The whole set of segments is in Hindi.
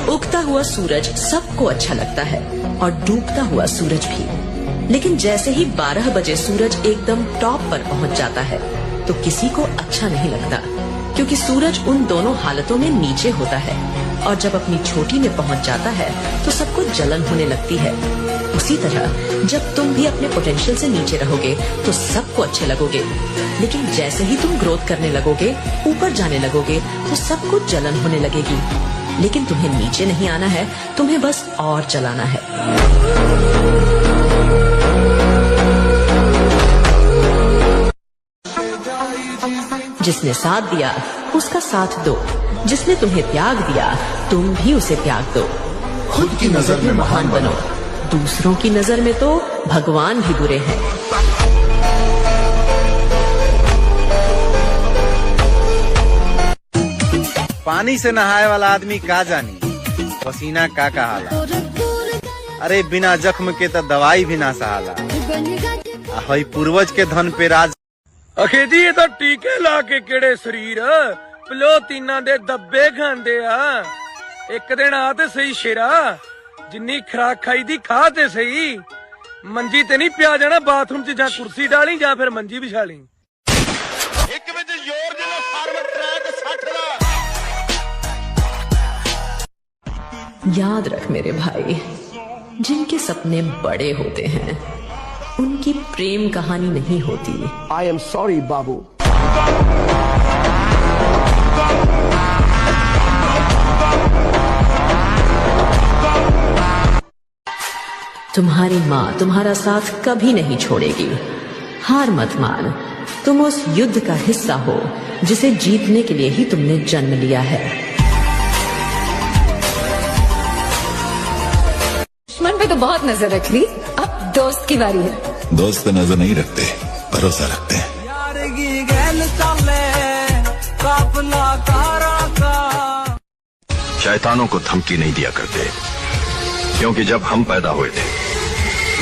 उगता हुआ सूरज सबको अच्छा लगता है और डूबता हुआ सूरज भी। लेकिन जैसे ही 12 बजे सूरज एकदम टॉप पर पहुंच जाता है तो किसी को अच्छा नहीं लगता, क्योंकि सूरज उन दोनों हालतों में नीचे होता है। और जब अपनी चोटी में पहुंच जाता है तो सबको जलन होने लगती है। उसी तरह जब तुम भी अपने पोटेंशियल से नीचे रहोगे तो सबको अच्छे लगोगे, लेकिन जैसे ही तुम ग्रोथ करने लगोगे, ऊपर जाने लगोगे, तो सबको जलन होने लगेगी। लेकिन तुम्हें नीचे नहीं आना है, तुम्हें बस और चलाना है। जिसने साथ दिया उसका साथ दो, जिसने तुम्हें त्याग दिया तुम भी उसे त्याग दो। खुद की नजर में महान बनो, दूसरों की नजर में तो भगवान भी बुरे हैं। पानी से नहाए वाला आदमी का जानी पसीना का कहाला। अरे बिना जख्म के तो दवाई भी ना सहाला। हई पूर्वज के धन पे राज अखेदी ये तो टीके ला के केड़े शरीर पलो तीना दे दब्बे खांदे आ। एक दिन आ ते सही शेरा, जिन्नी खुराक खाई दी खा ते सही। मंजी ते नहीं पिया जाना बाथरूम च, जा कुर्सी डाली जा फिर मंजी बिछा ली। एक विच जोर जिला फार्म ट्रैक 60 दा। याद रख मेरे भाई, जिनके सपने बड़े होते हैं उनकी प्रेम कहानी नहीं होती। I am sorry, बाबू। तुम्हारी माँ तुम्हारा साथ कभी नहीं छोड़ेगी। हार मत मान, तुम उस युद्ध का हिस्सा हो जिसे जीतने के लिए ही तुमने जन्म लिया है। दुश्मन पे तो बहुत नजर रख ली, अब दोस्त की बारी है। दोस्त पे नजर नहीं रखते, भरोसा रखते हैं। शैतानों को धमकी नहीं दिया करते, क्योंकि जब हम पैदा हुए थे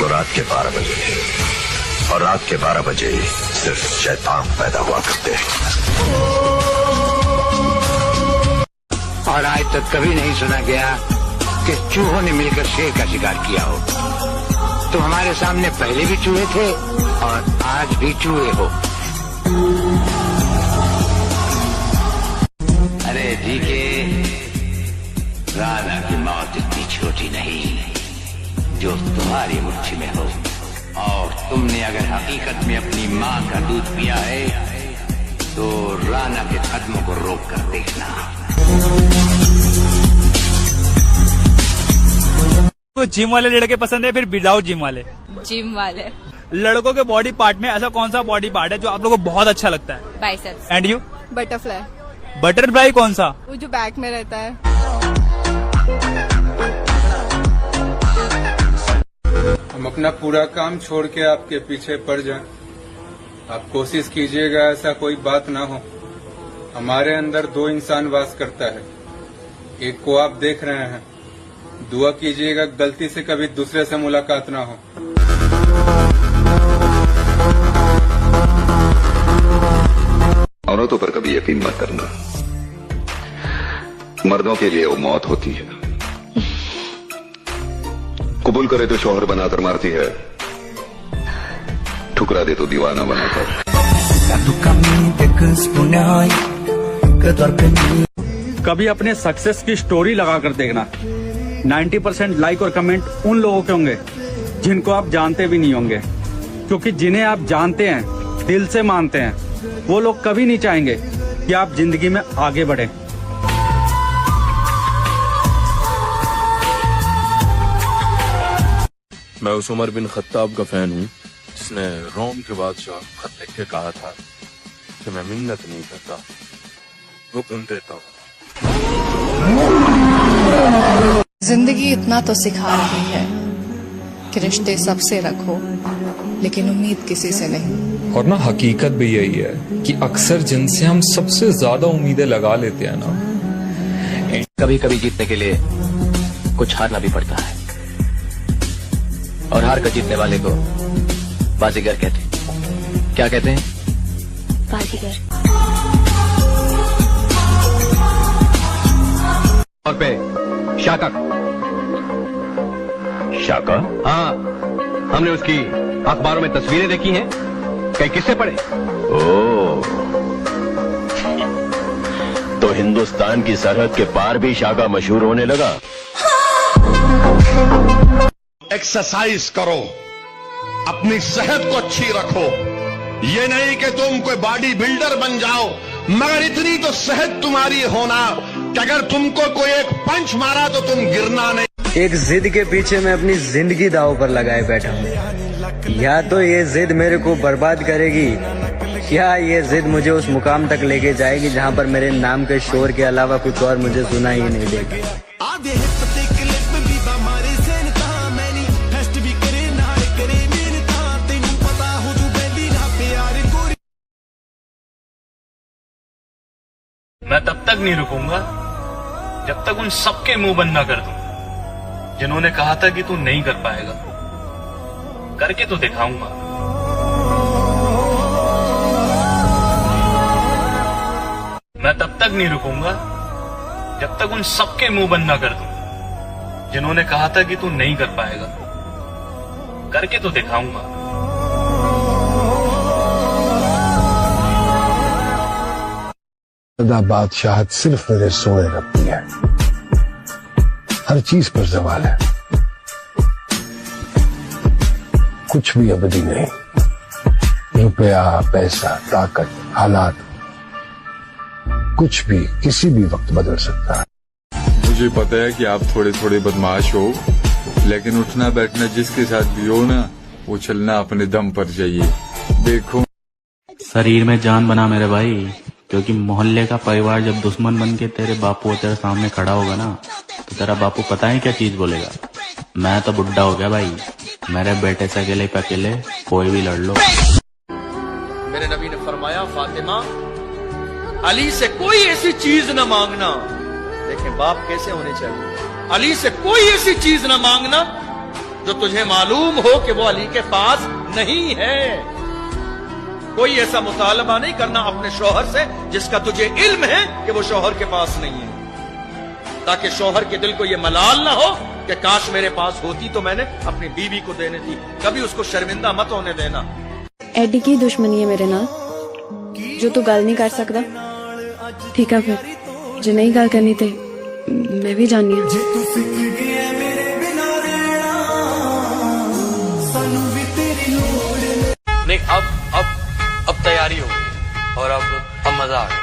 वो रात के 12 बजे थे, और रात के 12 बजे सिर्फ शैतान पैदा हुआ करते। और आज तक कभी नहीं सुना गया कि चूहों ने मिलकर शेर का शिकार किया हो। तो हमारे सामने पहले भी चूहे थे और आज भी चूहे हो। अरे जी के राधा की मौत इतनी छोटी नहीं जो तुम्हारी मुट्ठी में हो, और तुमने अगर हकीकत में अपनी माँ का दूध पिया है तो राना के कदमों को रोक कर देखना। तो जिम वाले लड़के पसंद है फिर विदाउट जिम वाले? जिम वाले। लड़कों के बॉडी पार्ट में ऐसा कौन सा बॉडी पार्ट है जो आप लोगों को बहुत अच्छा लगता है? Biceps. And you? Butterfly. Butterfly कौन सा? वो जो बैक में रहता है। हम अपना पूरा काम छोड़ के आपके पीछे पड़ जाएं। आप कोशिश कीजिएगा ऐसा कोई बात ना हो। हमारे अंदर 2 इंसान वास करता है, एक को आप देख रहे हैं। दुआ कीजिएगा गलती से कभी दूसरे से मुलाकात ना हो। औरतों पर कभी यकीन मत करना, मर्दों के लिए वो मौत होती है। कबूल करे तो शौहर बनाकर मारती है, ठुकरा दे तो दीवाना बनाकर। कभी अपने सक्सेस की स्टोरी लगाकर देखना, 90% लाइक और कमेंट उन लोगों के होंगे जिनको आप जानते भी नहीं होंगे, क्योंकि जिन्हें आप जानते हैं, दिल से मानते हैं, वो लोग कभी नहीं चाहेंगे कि आप जिंदगी में आगे बढ़े। मैं उस उमर बिन खत्ताब का फैन हूँ जिसने रोम के बादशाह खत लिख के कहा था कि मैं मिन्नत नहीं करता, हुक्म देता हूँ। जिंदगी इतना तो सिखा रही है कि रिश्ते सबसे रखो, लेकिन उम्मीद किसी से नहीं। और ना हकीकत भी यही है कि अक्सर जिनसे हम सबसे ज्यादा उम्मीदें लगा लेते हैं ना, कभी कभी जीतने के लिए कुछ हारना भी पड़ता है, और हार कर जीतने वाले को बाजीगर कहते हैं। क्या कहते हैं? बाजीगर। और पे शाका। शाका? हाँ, हमने उसकी अखबारों में तस्वीरें देखी हैं, कई किस्से पढ़े। ओह, तो हिंदुस्तान की सरहद के पार भी शाका मशहूर होने लगा। एक्सरसाइज करो, अपनी सेहत को अच्छी रखो। ये नहीं कि तुम कोई बॉडी बिल्डर बन जाओ, मगर इतनी तो सेहत तुम्हारी होना कि अगर तुमको कोई एक पंच मारा तो तुम गिरना नहीं। एक जिद के पीछे मैं अपनी जिंदगी दांव पर लगाए बैठा हूँ। या तो ये जिद मेरे को बर्बाद करेगी, या ये जिद मुझे उस मुकाम तक लेके जाएगी जहाँ पर मेरे नाम के शोर के अलावा कुछ और मुझे सुना ही नहीं देगा। मैं तब तक नहीं रुकूंगा जब तक उन सबके मुंह बंद ना कर दूं जिन्होंने कहा था कि तू नहीं कर पाएगा। करके तो दिखाऊंगा। मैं तब तक नहीं रुकूंगा जब तक उन सबके मुंह बंद ना कर दूं जिन्होंने कहा था कि तू नहीं कर पाएगा। करके तो दिखाऊंगा। बादशाहत सिर्फ मेरे सोए रब की है, हर चीज पर ज़वाल है, कुछ भी अबदी नहीं। रुपया, पैसा, ताकत, हालात, कुछ भी किसी भी वक्त बदल सकता है। मुझे पता है कि आप थोड़े थोड़े बदमाश हो, लेकिन उठना बैठना जिसके साथ भी हो ना, वो चलना अपने दम पर चाहिए। देखो, शरीर में जान बना मेरे भाई, क्योंकि मोहल्ले का परिवार जब दुश्मन बन के तेरे बापू तेरे सामने खड़ा होगा ना, तो तेरा बापू पता है क्या चीज बोलेगा। मैं तो बुढ़ा हो गया भाई, मेरे बेटे से अकेले पे अकेले कोई भी लड़ लो। मेरे नबी ने फरमाया, फातिमा अली से कोई ऐसी चीज न मांगना। देखें बाप कैसे होने चाहिए। अली से कोई ऐसी चीज न मांगना जो तुझे मालूम हो कि वो अली के पास नहीं है। कोई ऐसा मुतालबा नहीं करना अपने शौहर से जिसका तुझे इल्म है कि वो शौहर के पास नहीं है, ताकि शौहर के दिल को ये मलाल ना हो कि काश मेरे पास होती तो मैंने अपनी बीवी को देने दी। कभी उसको शर्मिंदा मत होने देना। एडी की दुश्मनी है मेरे नाल जो तू गल नहीं कर सकता। ठीक है फिर, जो नहीं गल करनी थे मैं भी जानी नहीं। अब तैयारी हो गई और अब मजा आ गया।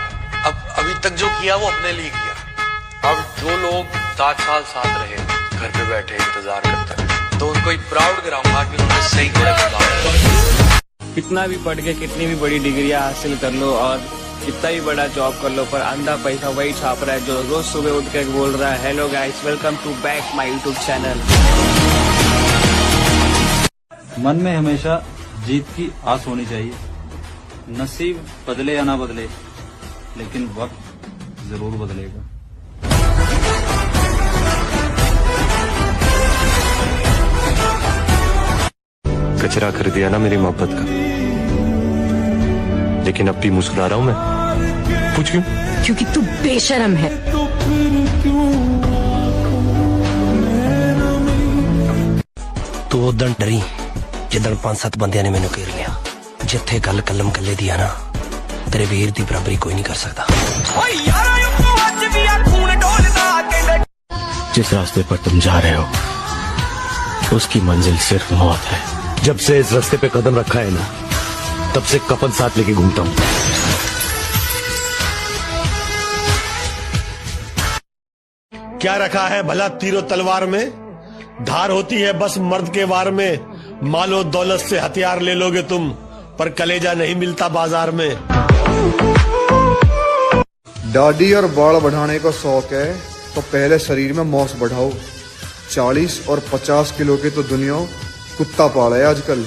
अब अभी तक जो किया वो अपने लिए किया। अब जो लोग 7 साल साथ रहे, घर पे बैठे इंतजार करते हैं, तो उनको एक प्राउड कराऊंगा कि उन्होंने सही थोड़े बदलाव। कितना भी पढ़ के कितनी भी बड़ी डिग्रियां हासिल कर लो और कितना भी बड़ा जॉब कर लो, पर अंधा पैसा वही छाप रहा है जो रोज सुबह उठ के बोल रहा है, hello guys, welcome to back my YouTube channel. मन में हमेशा जीत की आस होनी चाहिए। नसीब बदले या ना बदले, लेकिन वक्त जरूर बदलेगा। कचरा कर दिया ना मेरी मोहब्बत का, लेकिन अब भी मुस्कुरा रहा हूं मैं। पूछ क्यों? क्योंकि तू बेशरम है। तू उदन डरी जिदन 5-7 बंदियां ने मैनू घेर लिया। जिथे गल कलम कले दी है ना, तेरे वीर दी बराबरी कोई नहीं कर सकता। जिस रास्ते पर तुम जा रहे हो उसकी मंजिल सिर्फ मौत है। जब से इस रास्ते पे कदम रखा है ना, तब से कफन साथ लेके घूमता हूँ। क्या रखा है भला तीरों तलवार में? धार होती है बस मर्द के वार में। मालो दौलत से हथियार ले लोगे तुम, पर कलेजा नहीं मिलता बाजार में। दाढ़ी और बाल बढ़ाने का शौक है तो पहले शरीर में मौस बढ़ाओ। 40 और 50 किलो के तो दुनिया कुत्ता पाला है आजकल।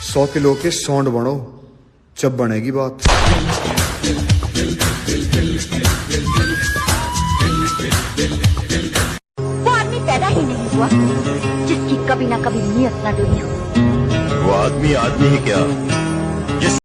100 किलो के सौंड बनो, जब बनेगी बात। वो आदमी पैदा ही नहीं हुआ जिसकी कभी ना कभी नीयत ना डूबी हो। वो आदमी ही क्या